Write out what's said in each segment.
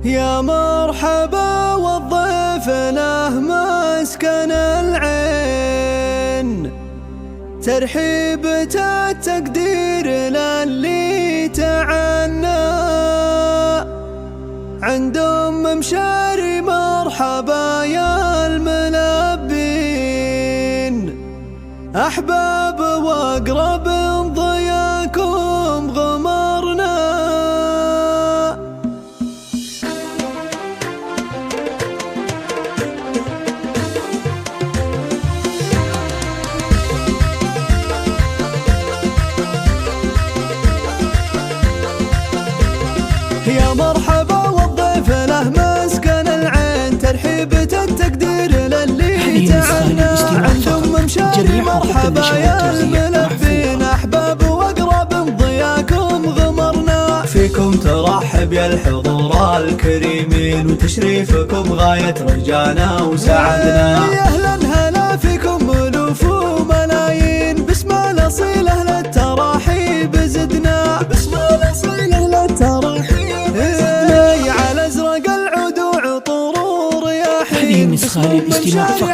يا مرحبا والضيف له مسكن العين، ترحيبة التقدير للي تعنى عند مشاري. مرحبا يا الملبين، أحباب وأقرب ضياكم غمرنا. يا مرحبا والضيف له مسكن العين، ترحيبة التقدير للي تعنى عندهم ممشاري. مرحبا يا الملبين، أحباب وأقرب ضياكم غمرنا. فيكم ترحب يا الحضور الكريمين، وتشريفكم غاية رجانا وسعدنا. يا أهلا هلا فيكم ألوف وملايين، باسم الأصيل أهل التراحيب زدنا. باسم الأصيل أهل التراحيب على أزرق العود وعطور ورياحين. نسخة للاستماع فقط،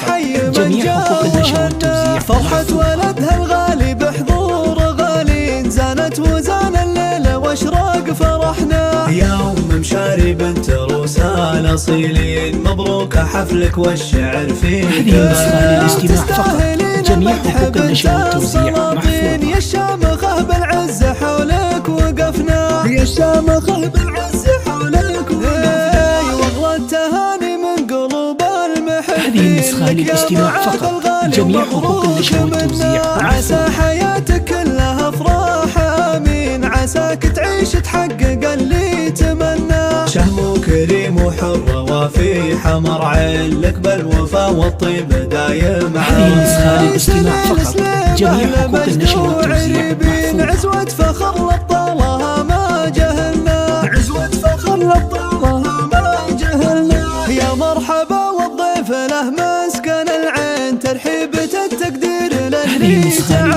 جميع حقوق النشر والتوزيع. فرحة ولدها الغالي بحضور غالين، زانت وزان الليلة واشراق فرحنا. يا مشاري بنت روسا الأصيلين، مبروك حفلك والشعر فيك. هذه نسخة للاستماع فقط، جميع حقوق النشر والتوزيع محفوظة. يا الشامخة بالعز حولك وقفنا، يا الشامخة بالعز حولك وقفنا. واغلى التهاني من قلوب المحبين. هذه نسخة للاستماع فقط، جميع حقوق النشر والتوزيع عسى حياتك كلها افراح امين، عساك تعيش تحقق اللي تمنى. شهم كريم وحر وفي حمر عين، لك بالوفا والطيب دايم. هذه نسخة للاستماع فقط، جميع حقوق النشر والتوزيع محفوظة. عزوة فخر لابطالها ما جهلنا، عزوة فخر لابطالها ما جهلنا. يا مرحبا والضيف له مسكن العين، ترحيبة التقدير للي تعنى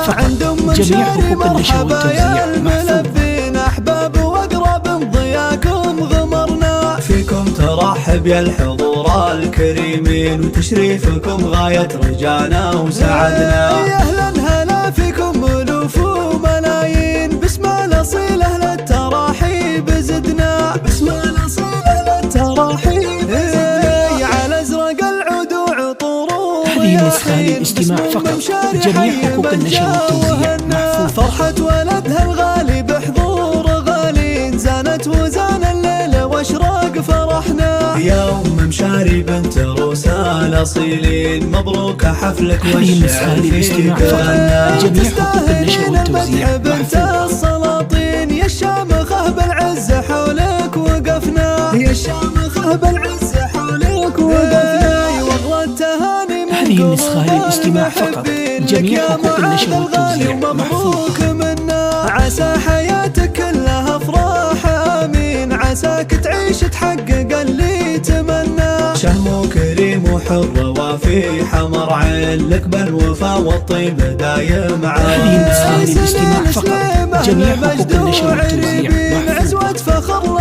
عندهم جميع حقوق النشر والتوزيع الملبين. أحباب وأقرب ضياكم غمرنا. فيكم ترحب يا الحضور الكريمين، وتشريفكم غاية رجانا وسعدنا. يا أهلا هلا فيكم ألوف وملايين، باسم الأصيل أهل التراحيب زدنا. باسم الأصيل أهل التراحيب على أزرق العود وعطور ورياحين. هذه نسخة للاستماع فقط، جميع حقوق النشر والتوزيع محفوظة. فرحة ولدها الغالي بحضور غالين، زانت وزان الليلة واشراق فرحنا. يا مشاري بنت روسا الأصيلين، مبروك حفلك والشعر فيك غنى. جميع حقوق النشر والتوزيع بنت السلاطين، يا الشامخة بالعز حولك وقفنا. يا الشامخة بالعز حولك وقفنا. واغلى التهاني من هذه النسخة للاستماع فقط، جميع حقوق النشر والتوزيع محفوظة. منا عسى حياتك كلها افراح امين، عساك تعيش تحقق اللي تمنى. شهم كريم وحر وفي حمر عين، لك بالوفا والطيب دايم. هذه النسخة للاستماع فقط، جميع حقوق النشر والتوزيع محفوظة. عزوة فخر